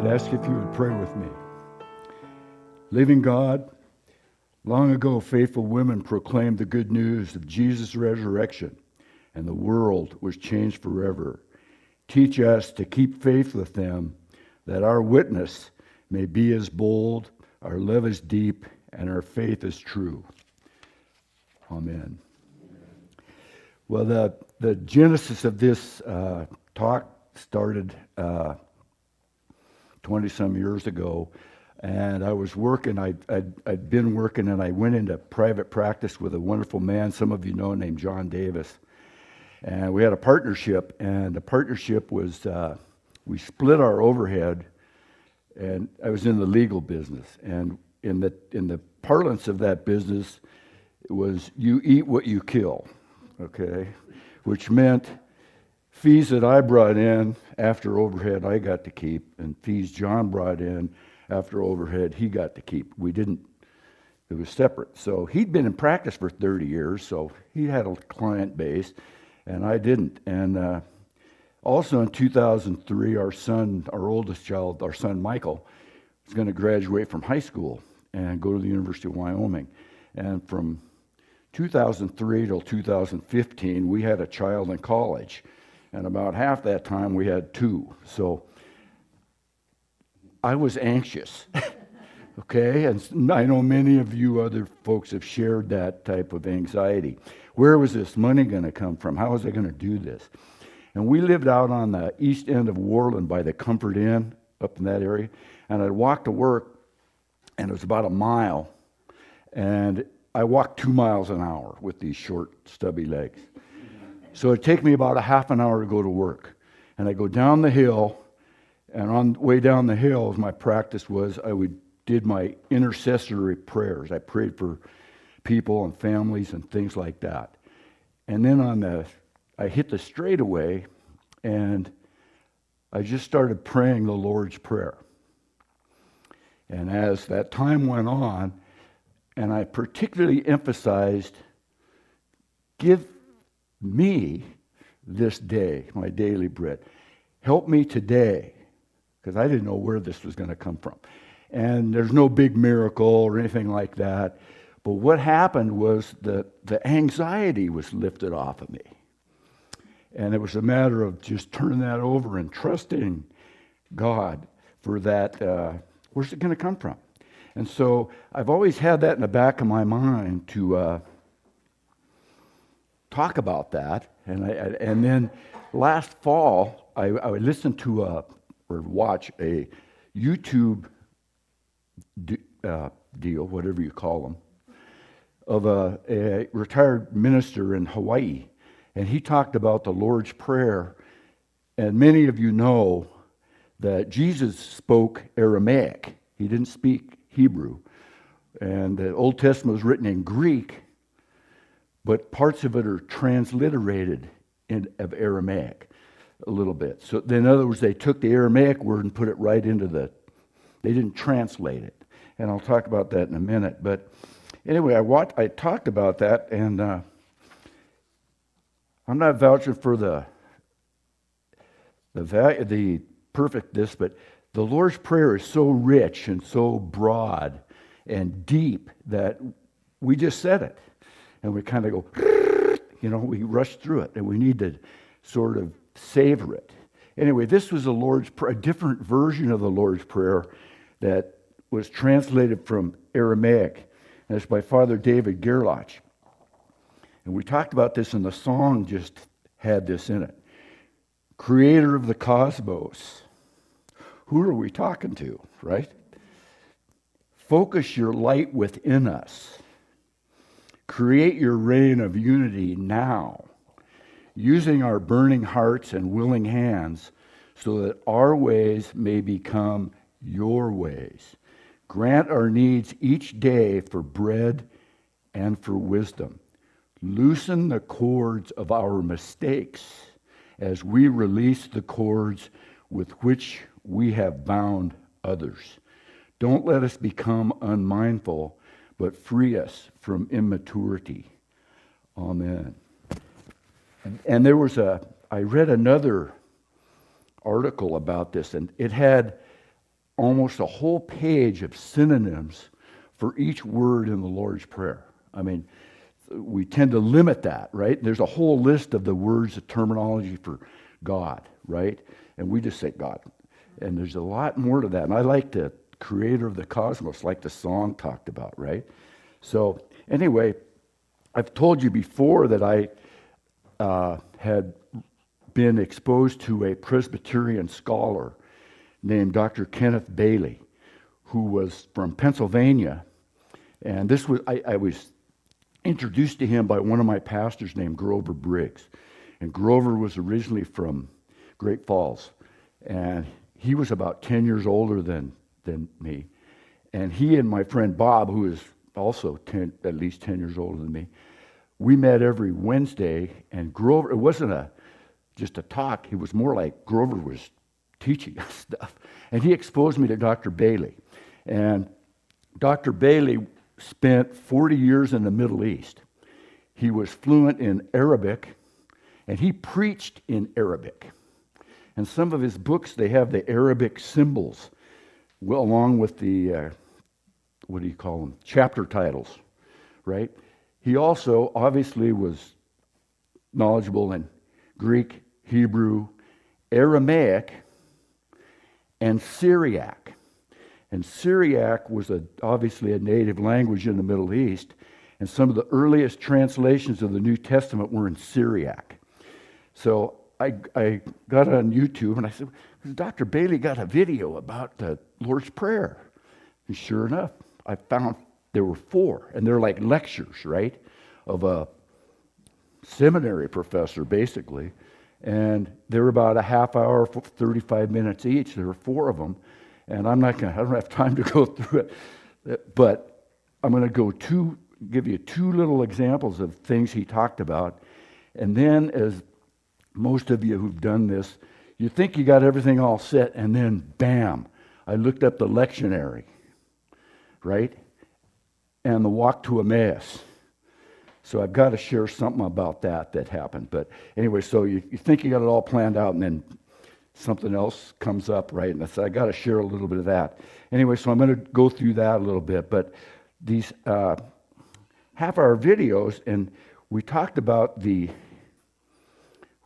ask if you would pray with me. Living God, long ago faithful women proclaimed the good news of Jesus' resurrection, and the world was changed forever. Teach us to keep faith with them, that our witness may be as bold, our love is deep, and our faith is true. Amen. Well, the genesis of this talk started 20-some years ago, and I was working. I'd been working, and I went into private practice with a wonderful man, some of you know, named John Davis. And we had a partnership, and the partnership was we split our overhead, and I was in the legal business. And in the parlance of that business, it was you eat what you kill, okay? Which meant fees that I brought in after overhead I got to keep, and fees John brought in after overhead he got to keep. It was separate. So he'd been in practice for 30 years, so he had a client base, and I didn't. And also in 2003, our oldest child, our son Michael, was going to graduate from high school and go to the University of Wyoming. And from 2003 till 2015, we had a child in college. And about half that time, we had two. So I was anxious, okay? And I know many of you other folks have shared that type of anxiety. Where was this money going to come from? How was I going to do this? And we lived out on the east end of Worland by the Comfort Inn, up in that area. And I'd walk to work, and it was about a mile. And I walked 2 miles an hour with these short, stubby legs. So it'd take me about a half an hour to go to work. And I go down the hill, and on the way down the hill, my practice was did my intercessory prayers. I prayed for people and families and things like that. And then I hit the straightaway, and I just started praying the Lord's Prayer. And as that time went on, and I particularly emphasized, give me this day my daily bread. Help me today, because I didn't know where this was going to come from. And there's no big miracle or anything like that. But what happened was the anxiety was lifted off of me. And it was a matter of just turning that over and trusting God for that. Where's it going to come from? And so I've always had that in the back of my mind to talk about that. And then last fall, I would listen to or watch a YouTube deal, whatever you call them, of a retired minister in Hawaii. And he talked about the Lord's Prayer. And many of you know that Jesus spoke Aramaic. He didn't speak Hebrew. And the Old Testament was written in Greek, but parts of it are transliterated of Aramaic a little bit. So in other words, they took the Aramaic word and put it right into they didn't translate it. And I'll talk about that in a minute. But anyway, I talked about that, and I'm not vouching for the perfectness, but the Lord's Prayer is so rich and so broad and deep that we just said it. And we kind of go, we rush through it, and we need to sort of savor it. Anyway, this was a different version of the Lord's Prayer that was translated from Aramaic, and it's by Father David Gerlach. And we talked about this, and the song just had this in it. Creator of the cosmos. Who are we talking to, right? Focus your light within us. Create your reign of unity now, using our burning hearts and willing hands so that our ways may become your ways. Grant our needs each day for bread and for wisdom. Loosen the cords of our mistakes as we release the cords with which we have bound others. Don't let us become unmindful, but free us from immaturity. Amen. And there was I read another article about this, and it had almost a whole page of synonyms for each word in the Lord's Prayer. I mean, we tend to limit that, right? There's a whole list of the words, the terminology for God, right? And we just say God. And there's a lot more to that. And I like the creator of the cosmos, like the song talked about, right? So anyway, I've told you before that I had been exposed to a Presbyterian scholar named Dr. Kenneth Bailey, who was from Pennsylvania. And this was I was introduced to him by one of my pastors named Grover Briggs. And Grover was originally from Great Falls. And he was about 10 years older than me. And he and my friend Bob, who is also at least 10 years older than me, we met every Wednesday. And Grover, it wasn't just a talk. It was more like Grover was teaching us stuff. And he exposed me to Dr. Bailey. And Dr. Bailey spent 40 years in the Middle East. He was fluent in Arabic, and he preached in Arabic. And some of his books, they have the Arabic symbols, well, along with the, what do you call them, chapter titles, right? He also obviously was knowledgeable in Greek, Hebrew, Aramaic, and Syriac. And Syriac was obviously a native language in the Middle East, and some of the earliest translations of the New Testament were in Syriac. So I got on YouTube and I said, Dr. Bailey got a video about the Lord's Prayer. And sure enough, I found there were 4, and they're like lectures, right, of a seminary professor, basically. And they're about a half hour, 35 minutes each. There were 4 of them. And I don't have time to go through it, but I'm going to give you 2 little examples of things he talked about. And then, as most of you who've done this, you think you got everything all set, and then bam, I looked up the lectionary, right? And the walk to Emmaus. So I've got to share something about that happened. But anyway, so you think you got it all planned out, and then something else comes up, right? And I said, I got to share a little bit of that. Anyway, so I'm going to go through that a little bit. But these half-hour videos, and we talked about we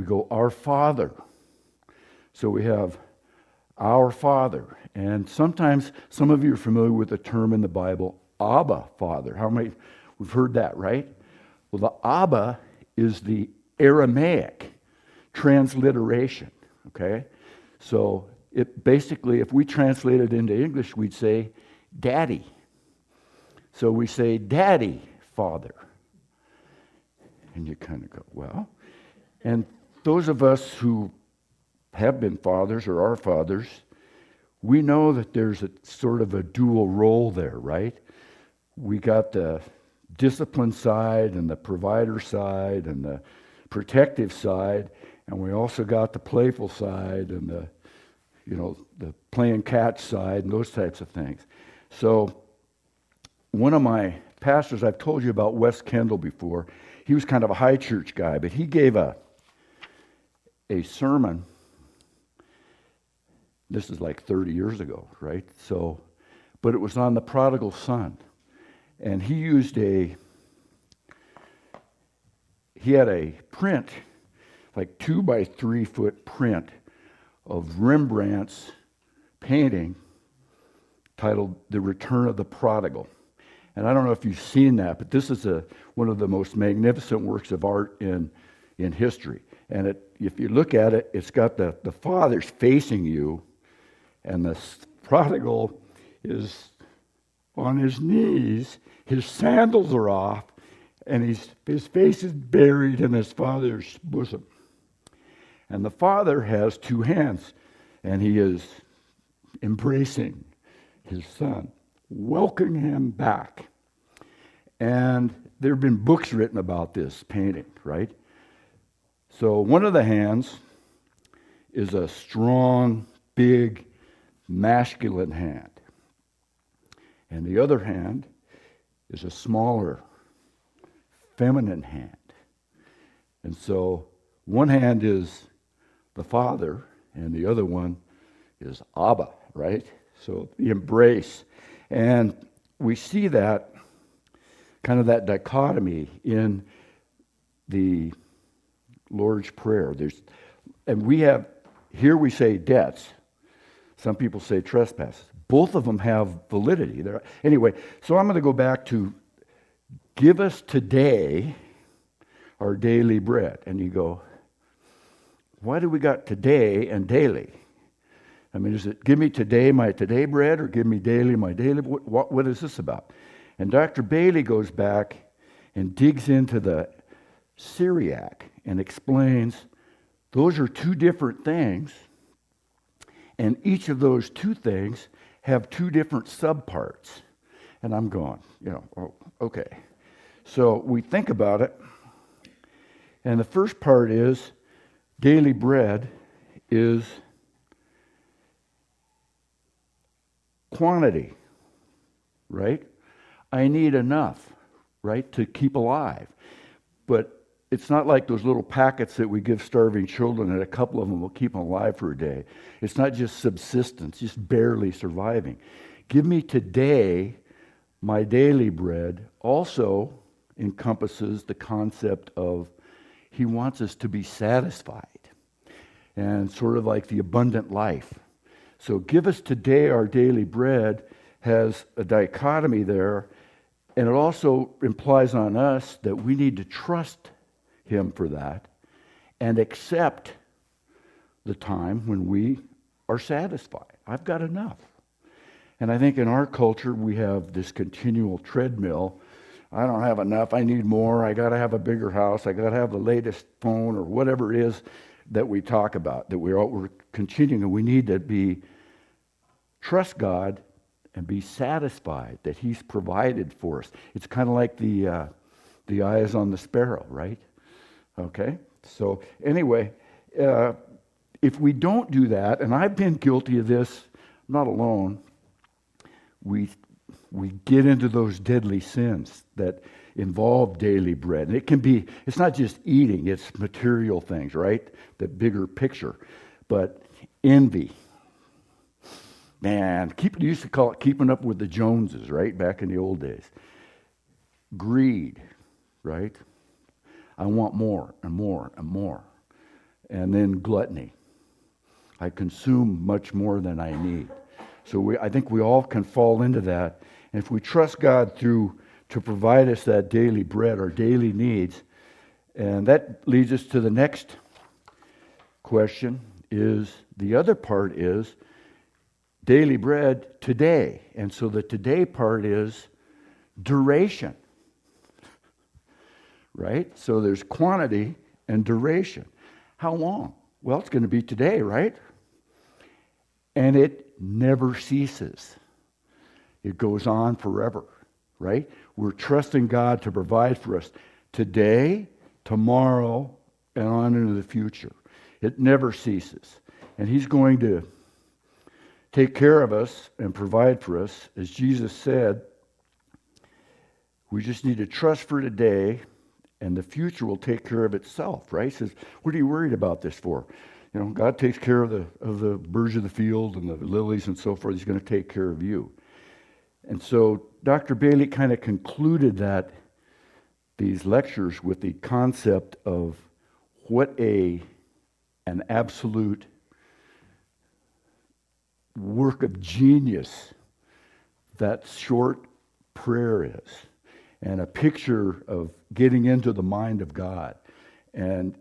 go, Our Father. So we have Our Father. And sometimes some of you are familiar with the term in the Bible, Abba, Father. How many? We've heard that, right? Well, the Abba is the Aramaic transliteration, okay? So it basically, if we translate it into English, we'd say Daddy. So we say Daddy, Father. And you kind of go, well. And those of us who have been fathers or are fathers, we know that there's a sort of a dual role there, right? We got the discipline side and the provider side and the protective side, and we also got the playful side and the playing catch side and those types of things. So one of my pastors, I've told you about Wes Kendall before, he was kind of a high church guy, but he gave a sermon. This is like 30 years ago, right? So, but it was on the prodigal son. And he had a print, like 2 by 3 foot print of Rembrandt's painting titled The Return of the Prodigal. And I don't know if you've seen that, but this is one of the most magnificent works of art in history. And if you look at it, it's got the father's facing you, and the prodigal is on his knees, his sandals are off, and his face is buried in his father's bosom. And the father has 2 hands, and he is embracing his son, welcoming him back. And there have been books written about this painting, right? So one of the hands is a strong, big, masculine hand. And the other hand is a smaller, feminine hand. And so one hand is the father, and the other one is Abba, right? So the embrace. And we see that, kind of that dichotomy in the Lord's Prayer. And we have, here we say debts. Some people say trespasses. Both of them have validity. Anyway, so I'm going to go back to, give us today our daily bread. And you go, why do we got today and daily? I mean, is it give me today my today bread, or give me daily my daily? What is this about? And Dr. Bailey goes back and digs into the Syriac and explains those are two different things, and each of those two things have two different subparts. And I'm going, oh, okay. So we think about it, and the first part is daily bread is quantity, right? I need enough, right, to keep alive. But it's not like those little packets that we give starving children, and a couple of them will keep them alive for a day. It's not just subsistence, just barely surviving. Give me today my daily bread also encompasses the concept of he wants us to be satisfied, and sort of like the abundant life. So give us today our daily bread has a dichotomy there, and it also implies on us that we need to trust him for that and accept the time when we are satisfied. I've got enough. And I think in our culture we have this continual treadmill. I don't have enough. I need more. I got to have a bigger house. I got to have the latest phone, or whatever it is that we talk about, that we're continuing, and we need to trust God and be satisfied that he's provided for us. It's kind of like the eyes on the sparrow, right? Okay? So anyway, if we don't do that, and I've been guilty of this, I'm not alone, we get into those deadly sins that involve daily bread. And it's not just eating, it's material things, right? The bigger picture. But envy. Man, you used to call it keeping up with the Joneses, right? Back in the old days. Greed, right? I want more and more and more. And then gluttony. I consume much more than I need. So I think we all can fall into that. And if we trust God to provide us that daily bread, our daily needs, and that leads us to the next question, is the other part is daily bread today. And so the today part is duration. Right? So there's quantity and duration. How long? Well, it's going to be today, right? And it never ceases. It goes on forever, right? We're trusting God to provide for us today, tomorrow, and on into the future. It never ceases. And he's going to take care of us and provide for us. As Jesus said, we just need to trust for today, and the future will take care of itself, right? He says, what are you worried about this for? God takes care of the birds of the field and the lilies and so forth. He's going to take care of you. And so Dr. Bailey kind of concluded these lectures with the concept of what an absolute work of genius that short prayer is, and a picture of getting into the mind of God. And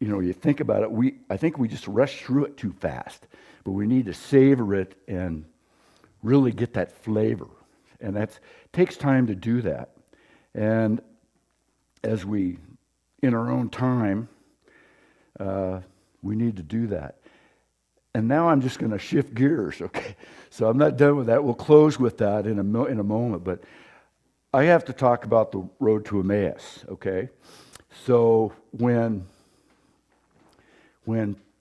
you think about it, I think we just rush through it too fast, but we need to savor it and really get that flavor. And that takes time to do that. And as we, in our own time, we need to do that. And now I'm just going to shift gears, okay? So I'm not done with that. We'll close with that in a moment, but I have to talk about the road to Emmaus, okay? So when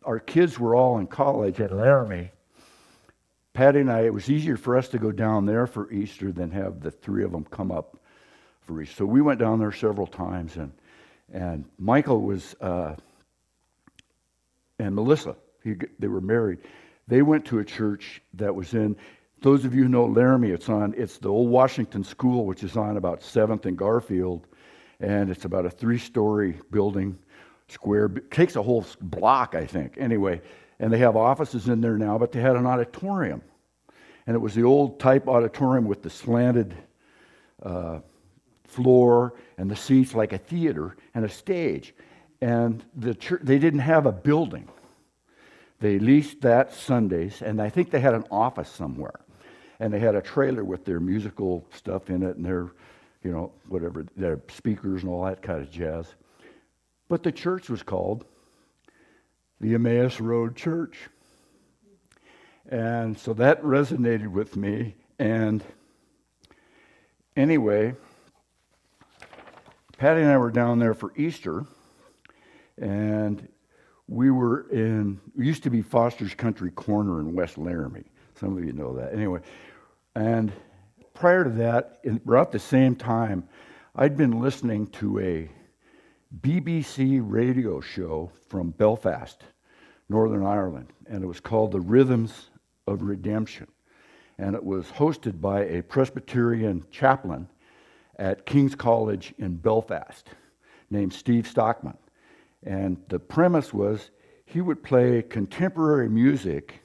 our kids were all in college at Laramie, Patty and I, it was easier for us to go down there for Easter than have the three of them come up for Easter. So we went down there several times, and Michael was, and Melissa, they were married. They went to a church that was Those of you who know Laramie, it's the old Washington School, which is on about 7th and Garfield, and it's about a 3-story building, square, takes a whole block, I think. Anyway, and they have offices in there now, but they had an auditorium. And it was the old type auditorium with the slanted floor and the seats like a theater and a stage. And the church, they didn't have a building. They leased that Sundays, and I think they had an office somewhere. And they had a trailer with their musical stuff in it and their, whatever, their speakers and all that kind of jazz. But the church was called the Emmaus Road Church. And so that resonated with me. And anyway, Patty and I were down there for Easter, and we used to be Foster's Country Corner in West Laramie. Some of you know that. Anyway, and prior to that, about the same time, I'd been listening to a BBC radio show from Belfast, Northern Ireland, and it was called The Rhythms of Redemption. And it was hosted by a Presbyterian chaplain at King's College in Belfast named Steve Stockman. And the premise was he would play contemporary music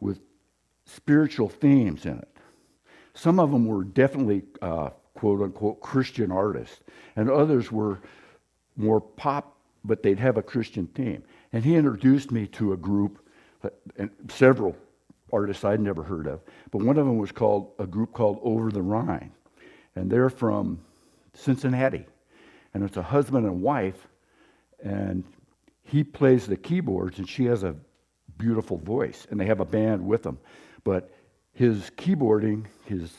with spiritual themes in it. Some of them were definitely quote-unquote Christian artists, and others were more pop, but they'd have a Christian theme. And he introduced me to a group, and several artists I'd never heard of, but one of them was a group called Over the Rhine, and they're from Cincinnati, and it's a husband and wife, and he plays the keyboards, and she has a beautiful voice, and they have a band with them, but his keyboarding, his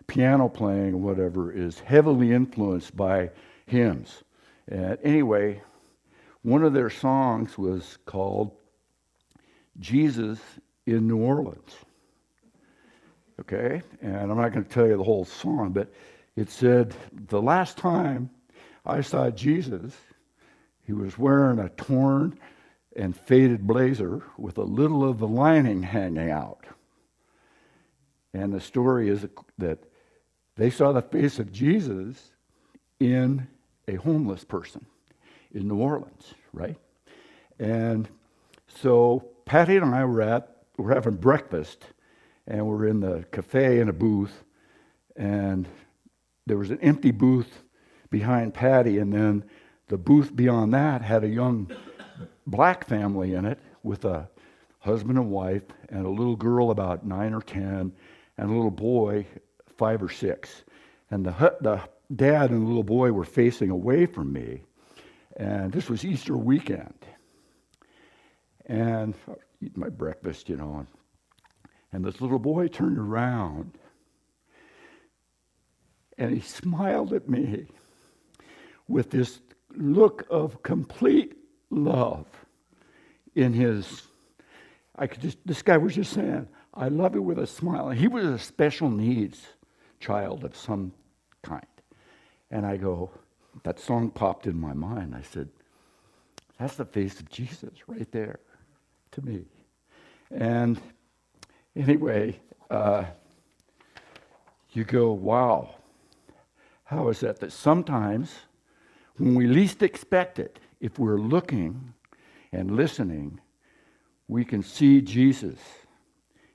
piano playing, whatever, is heavily influenced by hymns. And anyway, one of their songs was called Jesus in New Orleans. Okay? And I'm not going to tell you the whole song, but it said, the last time I saw Jesus, he was wearing a torn and faded blazer with a little of the lining hanging out. And the story is that they saw the face of Jesus in a homeless person in New Orleans, right? And so Patty and I were having breakfast, and we're in the cafe in a booth, and there was an empty booth behind Patty, and then the booth beyond that had a young black family in it with a husband and wife and a little girl about 9 or 10 and a little boy 5 or 6. And the dad and the little boy were facing away from me. And this was Easter weekend. And I was eating my breakfast, and this little boy turned around and he smiled at me with this look of complete love in his, this guy was just saying, I love you with a smile. And he was a special needs child of some kind. And I go, that song popped in my mind. I said, that's the face of Jesus right there to me. And anyway, you go, wow, how is that sometimes when we least expect it, if we're looking and listening, we can see Jesus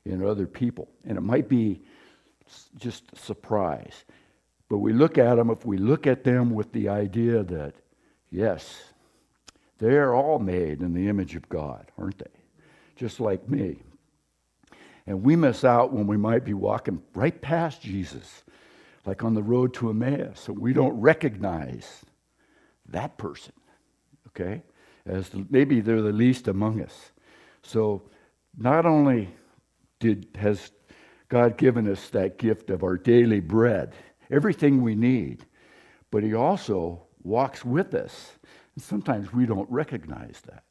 in other people. And it might be just a surprise. But we look at them, if we look at them with the idea that, yes, they're all made in the image of God, aren't they? Just like me. And we miss out when we might be walking right past Jesus, like on the road to Emmaus, and we don't recognize that person, okay? As maybe they're the least among us. So not only has God given us that gift of our daily bread, everything we need, but he also walks with us. And sometimes we don't recognize that.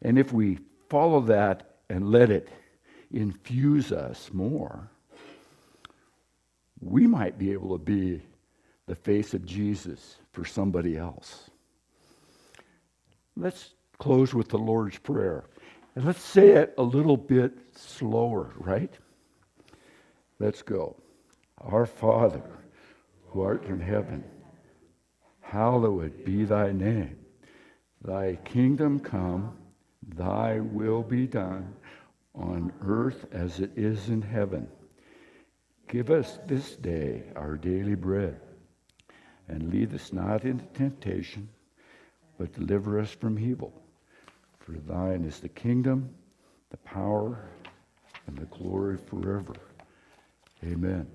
And if we follow that and let it infuse us more, we might be able to be the face of Jesus for somebody else. Let's close with the Lord's Prayer. And let's say it a little bit slower, right? Let's go. Our Father, who art in heaven, hallowed be thy name. Thy kingdom come, thy will be done, on earth as it is in heaven. Give us this day our daily bread, and lead us not into temptation, but deliver us from evil. For thine is the kingdom, the power, and the glory forever. Amen.